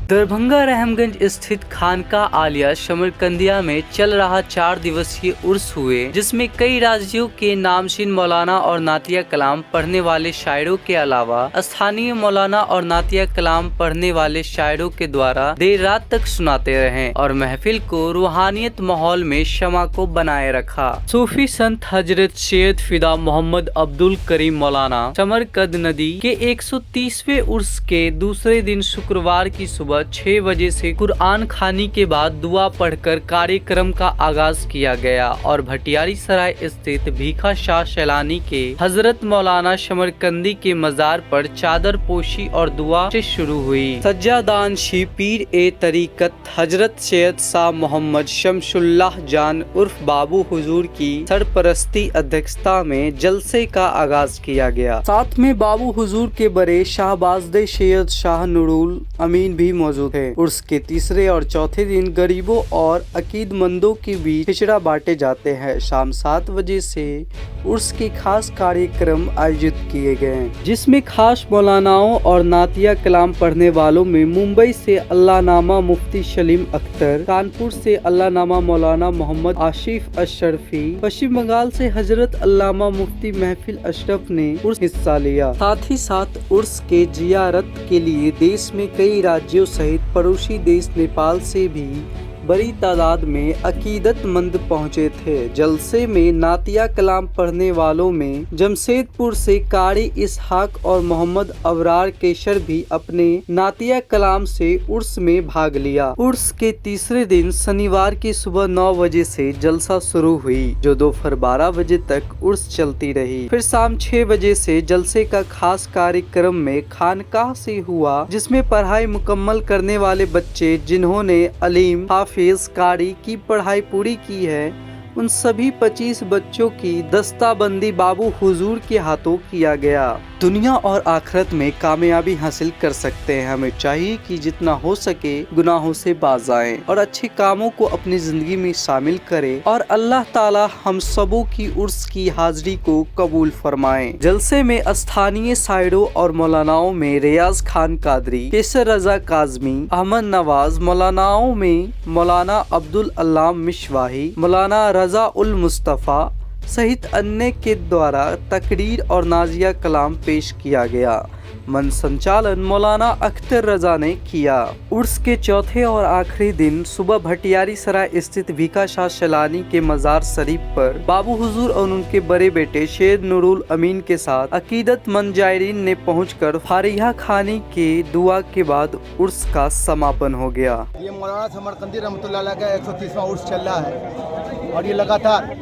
दरभंगा रहमगंज स्थित खानका आलिया शमरकंदिया में चल रहा 4 दिवसीय उर्स हुए, जिसमें कई राज्यों के नामचीन मौलाना और नातिया कलाम पढ़ने वाले शायरों के अलावा स्थानीय मौलाना और नातिया कलाम पढ़ने वाले शायरों के द्वारा देर रात तक सुनाते रहे और महफिल को रूहानियत माहौल में शमा को बनाए रखा। सूफी संत हजरत सैयद फिदा मोहम्मद अब्दुल करीम मौलाना समरकंद नदी के 130वें उर्स के दूसरे दिन शुक्रवार की सुबह 6 बजे से कुरआन खानी के बाद दुआ पढ़कर कार्यक्रम का आगाज किया गया और भटियारी सराय स्थित भीखा शाह सैलानी के हजरत मौलाना शमरकंदी के मजार पर चादर पोशी और दुआ से शुरू हुई। सज्जादानशी पीर ए तरीकत हजरत सैयद शाह मोहम्मद शमसुल्लाह जान उर्फ बाबू हुजूर की सरपरस्ती अध्यक्षता में जलसे का आगाज किया गया। साथ में बाबू हुजूर के बड़े शाहबाजदे सैयद शाह नूरुल अमीन भी मौजूद है। उर्स के तीसरे और चौथे दिन गरीबों और अकीदमंदों के बीच खिचड़ा बांटे जाते हैं। शाम 7 बजे से उर्स के खास कार्यक्रम आयोजित किए गए, जिसमें खास मौलानाओं और नातिया कलाम पढ़ने वालों में मुंबई से अल्लाहनामा मुफ्ती सलीम अख्तर, कानपुर से अल्लाहनामा मौलाना मोहम्मद आशिफ अशरफी, पश्चिम बंगाल से हजरत अल्लामा मुफ्ती महफिल अशरफ ने उर्स हिस्सा लिया। साथ ही साथ उर्स के जियारत के लिए देश में कई राज्यों सहित पड़ोसी देश नेपाल से भी बड़ी तादाद में अकीदतमंद पहुंचे थे। जलसे में नातिया कलाम पढ़ने वालों में जमशेदपुर से कारी इसहाक और मोहम्मद अबरार केशर भी अपने नातिया कलाम से उर्स में भाग लिया। उर्स के तीसरे दिन शनिवार की सुबह 9 बजे से जलसा शुरू हुई, जो दोपहर 12 बजे तक उर्स चलती रही। फिर शाम 6 बजे से जलसे का खास कार्यक्रम में खानकाह से हुआ, जिसमें पढ़ाई मुकम्मल करने वाले बच्चे जिन्होंने अलीम हाफिज कारी की पढ़ाई पूरी की है, उन सभी 25 बच्चों की दस्ताबंदी बाबू हुजूर के हाथों किया गया। दुनिया और आखिरत में कामयाबी हासिल कर सकते हैं। हमें चाहिए कि जितना हो सके गुनाहों से बाज आएं और अच्छे कामों को अपनी जिंदगी में शामिल करें और अल्लाह ताला हम सबों की उर्स की हाजिरी को कबूल फरमाएं। जलसे में स्थानीय शायरों और मौलानाओं में रियाज खान कादरी, केसर रजा काजमी, अहमद नवाज, मौलानाओं में मौलाना अब्दुल अल्लाम मिशवाही, मौलाना रजा उल मुस्तफ़ा सहित अन्य के द्वारा तकरीर और नाजिया कलाम पेश किया गया। मन संचालन मौलाना अख्तर रजा ने किया। उर्स के चौथे और आखिरी दिन सुबह भटियारी सराय स्थित भीखा शाह सैलानी के मजार शरीफ पर बाबू हुजूर और उनके बड़े बेटे सैयद नूरुल अमीन के साथ अकीदतमंद जायरीन ने पहुंचकर फारिहा खानी के दुआ के बाद उर्स का समापन हो गया। ये मौलाना समरकंदी रहमतुल्लाह अलैह का 130वां उर्स चल रहा है और ये लगातार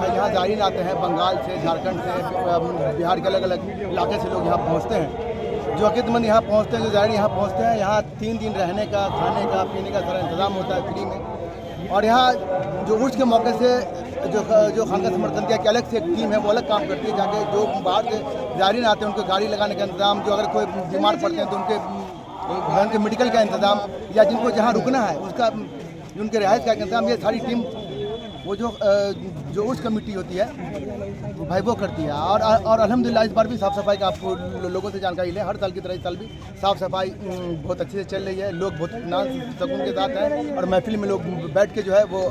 यहाँ जायरीन आते हैं, बंगाल से, झारखंड से, बिहार के अलग अलग इलाके से लोग यहाँ पहुँचते हैं। जो अकीदतमंद यहाँ पहुँचते हैं, जो जायरीन यहाँ पहुँचते हैं, यहाँ 3 दिन रहने का, खाने का, पीने का सारा इंतज़ाम होता है फ्री में। और यहाँ जो उर्स के मौके से जो खानका समरकंदिया की अलग से एक टीम है, वो अलग काम करती है। जाके जो बाहर से जायरीन आते हैं उनको गाड़ी लगाने का इंतज़ाम, जो अगर कोई बीमार पड़ते हैं तो उनके मेडिकल का इंतज़ाम, या जिनको जहाँ रुकना है उसका, उनके रिहाइश का इंतज़ाम, ये सारी टीम वो जो उस कमेटी होती है वो भाई वो करती है। और अल्हम्दुलिल्लाह इस बार भी साफ़ सफाई का आपको लोगों से जानकारी ले, हर साल की तरह इस साल भी साफ़ सफाई बहुत अच्छे से चल रही है। लोग बहुत इत्मीनान सुकून के साथ हैं और महफिल में लोग बैठ के जो है वो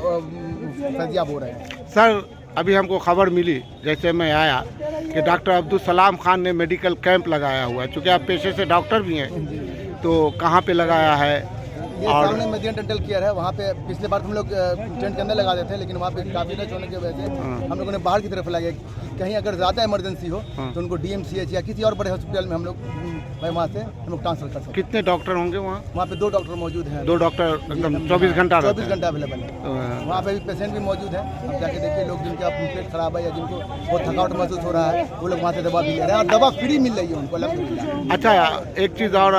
फैज़याब हो रहे हैं। सर, अभी हमको खबर मिली जैसे मैं आया कि डॉक्टर अब्दुल सलाम खान ने मेडिकल कैंप लगाया हुआ है। चूँकि आप पेशे से डॉक्टर भी हैं, तो कहाँ पे लगाया है? ये सामने मदीना डेंटल केयर है, वहाँ पे पिछले बार हम लोग टेंट के अंदर लगा देते हैं, लेकिन वहाँ पे काफ़ी रश होने की वजह से हम लोगों ने बाहर की तरफ लगाया। कहीं अगर ज़्यादा इमरजेंसी हो तो उनको DMCH या किसी और बड़े हॉस्पिटल में हम लोग वहाँ से हम लोग ट्रांसफर कर सकते हैं। कितने डॉक्टर होंगे वहाँ? वहाँ पे 2 डॉक्टर मौजूद हैं। 2 डॉक्टर एकदम 24 घंटा अवेलेबल है। वहाँ पे भी पेशेंट भी मौजूद हैं। अब जाके देखिए, लोग जिनका पेट खराब है या जिनको बहुत थकावट महसूस हो रहा है, वो लोग वहाँ से दवा भी ले रहे हैं और दवा फ्री मिल रही है उनको, अल्हम्दुलिल्लाह। अच्छा, एक चीज़ और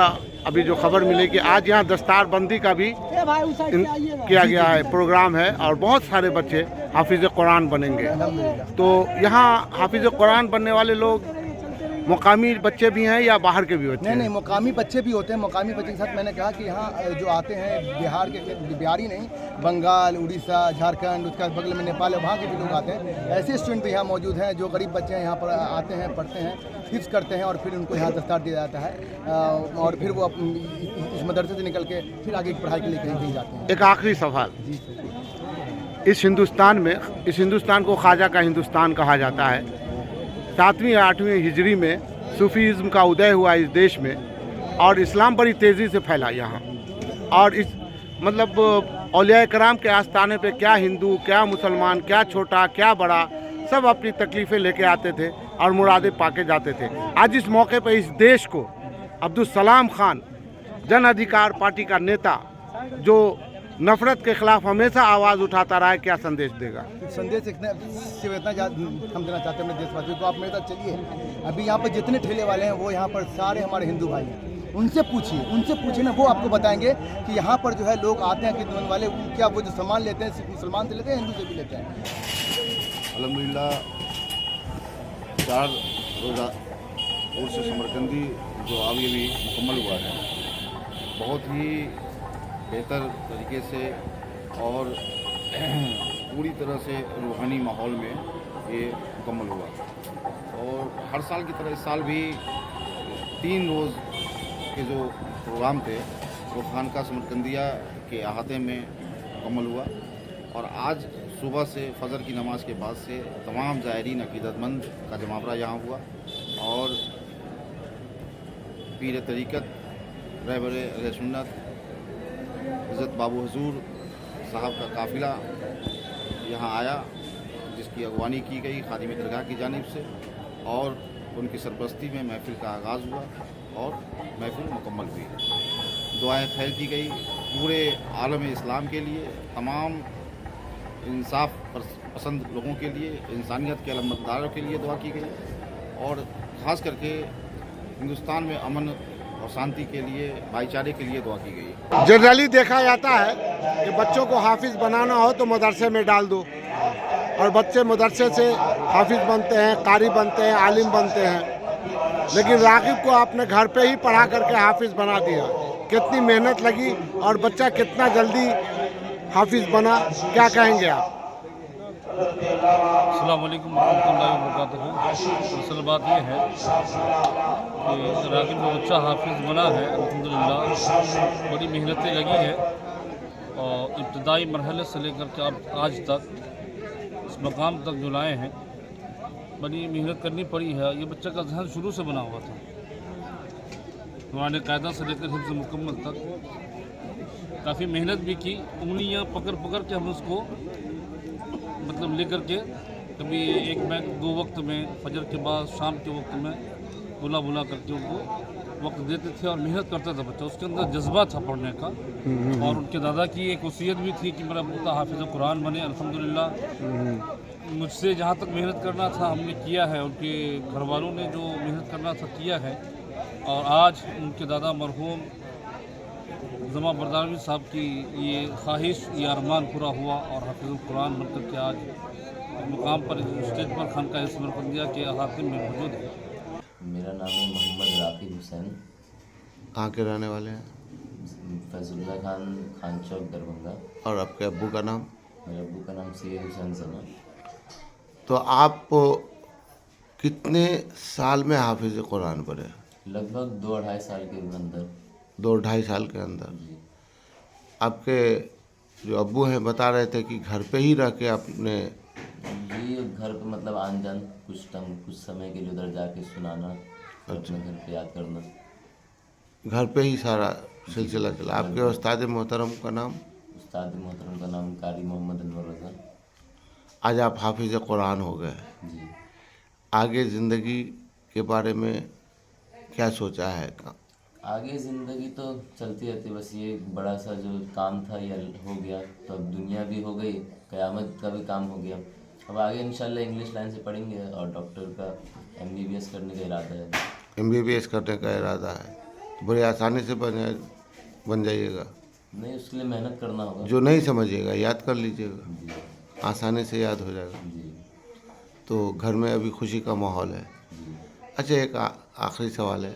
अभी जो खबर मिली कि आज यहाँ दस्तारबंदी का भी किया गया है, प्रोग्राम है और बहुत सारे बच्चे हाफिज़ कुरान बनेंगे। तो यहाँ हाफिज़ कुरान बनने वाले लोग मुकामी बच्चे भी हैं या बाहर के भी बच्चे नहीं हैं? नहीं, मुकामी बच्चे भी होते हैं। मुकामी बच्चे के साथ मैंने कहा कि यहाँ जो आते हैं बिहार के, बिहारी नहीं, बंगाल, उड़ीसा, झारखंड, उसका बगल में नेपाल है, वहाँ के भी लोग आते हैं। ऐसे स्टूडेंट भी यहाँ मौजूद हैं जो गरीब बच्चे हैं, यहाँ पर आते हैं, पढ़ते हैं, हिफ्ज़ करते हैं और फिर उनको यहाँ दस्तार दिया जाता है और फिर वो इस मदरसे से निकल के फिर आगे की पढ़ाई के लिए कहीं कहीं जाते हैं। एक आखिरी सवाल, इस हिंदुस्तान को ख्वाजा का हिंदुस्तान कहा जाता है। 7वीं या 8वीं हिजरी में सूफीज़्म का उदय हुआ इस देश में और इस्लाम बड़ी तेज़ी से फैला यहाँ। और इस मतलब औलिया कराम के आस्थाने पे क्या हिंदू, क्या मुसलमान, क्या छोटा, क्या बड़ा, सब अपनी तकलीफ़ें लेके आते थे और मुरादें पाके जाते थे। आज इस मौके पे इस देश को अब्दुल सलाम खान, जन अधिकार पार्टी का नेता, जो नफरत के खिलाफ हमेशा आवाज़ उठाता रहा है, क्या संदेश देगा? संदेश सिर्फ इतना हम देना चाहते हैं अपने देशवासियों को। आप मेरे साथ चलिए, अभी यहाँ पर जितने ठेले वाले हैं वो यहाँ पर सारे हमारे हिंदू भाई हैं। उनसे पूछिए ना, वो आपको बताएंगे कि यहाँ पर जो है लोग आते हैं कि वाले क्या वो जो सामान लेते हैं सिर्फ मुसलमान से लेते हैं, हिंदू से भी लेते हैं। अल्हम्दुलिल्लाह 4 रोज़ा उर्स समरकंदी जो अभी मुकम्मल हुआ है, बहुत ही बेहतर तरीके से और पूरी तरह से रूहानी माहौल में ये मुकम्मल हुआ। और हर साल की तरह इस साल भी 3 रोज़ के जो प्रोग्राम थे वो खानका समरकंदिया के अहाते में मुकम्मल हुआ। और आज सुबह से फजर की नमाज के बाद से तमाम ज़ायरीन अक़ीदतमंद का जमावड़ा यहाँ हुआ और पीर तरीक़त रहबर अहले सुन्नत हज़रत बाबू हुज़ूर साहब का काफ़िला यहाँ आया, जिसकी अगवानी की गई खादिम दरगाह की जानिब से और उनकी सरपरस्ती में महफ़िल का आगाज़ हुआ और महफ़िल मुकम्मल हुई। दुआएं खैर की गई पूरे आलम इस्लाम के लिए, तमाम इंसाफ पसंद लोगों के लिए, इंसानियत के अलमतदारों के लिए दुआ की गई और ख़ास करके हिंदुस्तान में अमन और शांति के लिए, भाईचारे के लिए दुआ की गई। जनरली देखा जाता है कि बच्चों को हाफिज़ बनाना हो तो मदरसे में डाल दो और बच्चे मदरसे से हाफिज़ बनते हैं, कारी बनते हैं, आलिम बनते हैं। लेकिन रागिब को आपने घर पे ही पढ़ा करके हाफिज़ बना दिया। कितनी मेहनत लगी और बच्चा कितना जल्दी हाफिज़ बना, क्या कहेंगे आप? अस्सलाम वालेकुम रहमतुल्लाहि व बरकातहू। असल बात यह है कि रागिब जो बच्चा हाफिज़ बना है, अल्हम्दुलिल्लाह बड़ी मेहनतें लगी है और इब्तदाई मरहले से लेकर के अब आज तक इस मकाम तक जो लाए हैं, बड़ी मेहनत करनी पड़ी है। ये बच्चा का जहन शुरू से बना हुआ था, पुराने कायदा से लेकर हिफ्ज़ मुकम्मल तक काफ़ी मेहनत भी की। उंगलियां पकड़ पकड़ के हम उसको मतलब लेकर के कभी एक बैंक 2 वक्त में, फजर के बाद शाम के वक्त में बुला करके उनको वक्त देते थे और मेहनत करता था बच्चा। उसके अंदर जज्बा था पढ़ने का और उनके दादा की एक वसीयत भी थी कि मेरा पोता हाफिज़ कुरान बने। अल्हम्दुलिल्लाह मुझसे जहाँ तक मेहनत करना था हमने किया है, उनके घर वालों ने जो मेहनत करना था किया है और आज उनके दादा मरहूम जमा बरदानवी साहब की ये ख्वाहिश, ये अरमान पूरा हुआ और हाफिज़ुल कुरान बनकर के आज मुकाम पर स्टेज पर खानका समरकंदिया के अहाते में मौजूद है। मेरा नाम है मोहम्मद राकिब हुसैन। कहाँ के रहने वाले हैं? फैजुल्ला खान, खान चौक, दरभंगा। और आपके अब्बू का नाम? मेरे अब्बू का नाम सैयद हुसैन जमा। तो आप कितने साल में हाफिज़ कुरान बने? लगभग 2-2.5 साल के अंदर। 2-2.5 साल के अंदर। आपके जो अब्बू हैं बता रहे थे कि घर पे ही रह के आपने जी घर पे मतलब आन जान कुछ समय के लिए उधर जाके सुनाना, अपने घर पे याद करना, घर पे ही सारा सिलसिला चला। आपके उस्ताद मोहतरम का नाम? उस्ताद मोहतरम का नाम कारी मोहम्मद अनवर रज़ा। आज आप हाफिज़ कुरान हो गए, जी आगे ज़िंदगी के बारे में क्या सोचा है? आगे ज़िंदगी तो चलती रहती, बस ये बड़ा सा जो काम था ये हो गया तो अब दुनिया भी हो गई, क़यामत का भी काम हो गया। अब आगे इंशाल्लाह इंग्लिश लाइन से पढ़ेंगे और डॉक्टर का MBBS करने का इरादा है। MBBS करने का इरादा है तो बड़ी आसानी से बन जाइएगा। नहीं, उसके लिए मेहनत करना होगा। जो नहीं समझिएगा याद कर लीजिएगा, जी आसानी से याद हो जाएगा। जी तो घर में अभी खुशी का माहौल है। जी। अच्छा, एक आखिरी सवाल है,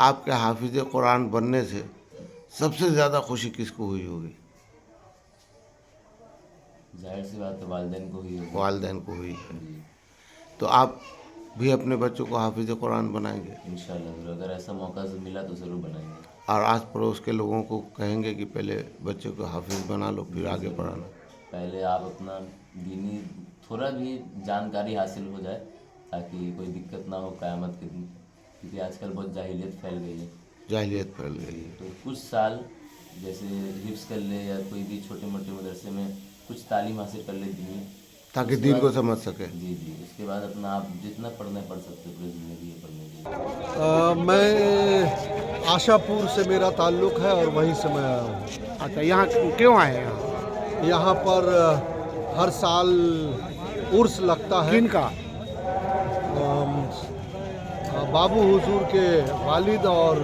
आपके हाफिज कुरान बनने से सबसे ज़्यादा खुशी किसको हुई होगी? जाहिर सी बात है वालिदैन को ही होगी। वालिदैन को हुई है। तो आप भी अपने बच्चों को हाफिज कुरान बनाएंगे इंशाल्लाह ज़रूर, अगर ऐसा मौका मिला तो ज़रूर बनाएंगे। और आस पड़ोस के लोगों को कहेंगे कि पहले बच्चों को हाफिज बना लो फिर आगे पढ़ाना? पहले आप अपना दीनी थोड़ा भी जानकारी हासिल हो जाए ताकि कोई दिक्कत ना हो क़यामत के दिन, क्योंकि आजकल बहुत जाहिलियत फैल गई है। जाहिलियत फैल गई है। तो कुछ साल जैसे हिफ्स कर ले या कोई भी छोटे मोटे मदरसे में कुछ तालीम हासिल कर ले दीनी, ताकि दीन को समझ सके। जी जी, उसके बाद अपना आप जितना पढ़ना है पढ़ सकते हो, पूरी ज़िंदगी है पढ़ने की। मैं आशापुर से मेरा ताल्लुक़ है और वहीं से मैं आया हूँ। अच्छा, यहाँ क्यों आए हैं? यहाँ पर हर साल उर्स लगता है। किनका? बाबू हुजूर के वालिद और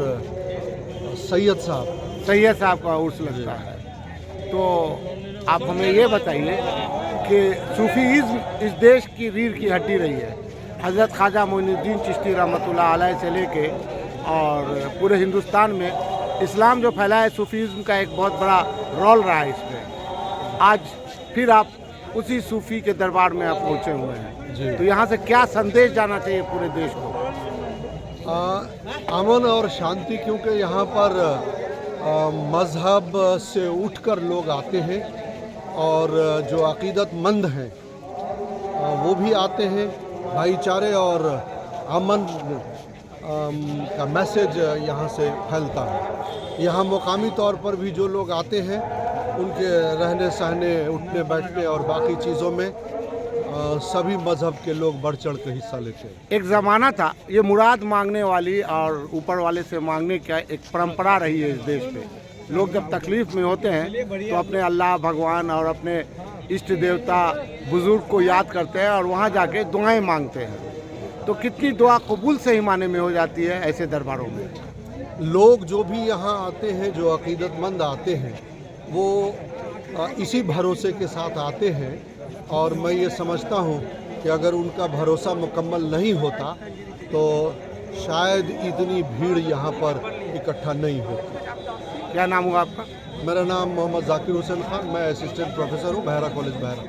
सैयद साहब का उर्स लगता है। तो आप हमें ये बताइए कि सूफीज़्म इस देश की रीढ़ की हड्डी रही है। हज़रत ख्वाजा मोइनुद्दीन चिश्ती रहमतुल्लाह अलैह से लेके और पूरे हिंदुस्तान में इस्लाम जो फैला है, सूफीज़्म का एक बहुत बड़ा रोल रहा है इसमें। आज फिर आप उसी सूफ़ी के दरबार में आप पहुँचे हुए हैं जी। तो यहाँ से क्या संदेश जाना चाहिए पूरे देश को? अमन और शांति, क्योंकि यहाँ पर मज़हब से उठकर लोग आते हैं और जो अक़ीदतमंद हैं वो भी आते हैं। भाईचारे और अमन का मैसेज यहाँ से फैलता है। यहाँ मुकामी तौर पर भी जो लोग आते हैं उनके रहने सहने, उठने बैठने और बाकी चीज़ों में सभी मज़हब के लोग बढ़ चढ़ के हिस्सा लेते हैं। एक ज़माना था ये मुराद मांगने वाली और ऊपर वाले से मांगने की एक परंपरा रही है इस देश पे। लोग जब तकलीफ़ में होते हैं तो अपने अल्लाह भगवान और अपने इष्ट देवता बुज़ुर्ग को याद करते हैं और वहाँ जाके दुआएं मांगते हैं। तो कितनी दुआ कबूल सही माने में हो जाती है ऐसे दरबारों में? लोग जो भी यहाँ आते हैं, जो अक़ीदतमंद आते हैं, वो इसी भरोसे के साथ आते हैं और मैं ये समझता हूँ कि अगर उनका भरोसा मुकम्मल नहीं होता तो शायद इतनी भीड़ यहाँ पर इकट्ठा नहीं होती। क्या नाम हुआ आपका? मेरा नाम मोहम्मद जाकिर हुसैन खान, मैं असिस्टेंट प्रोफेसर हूँ बहरा कॉलेज बहरा।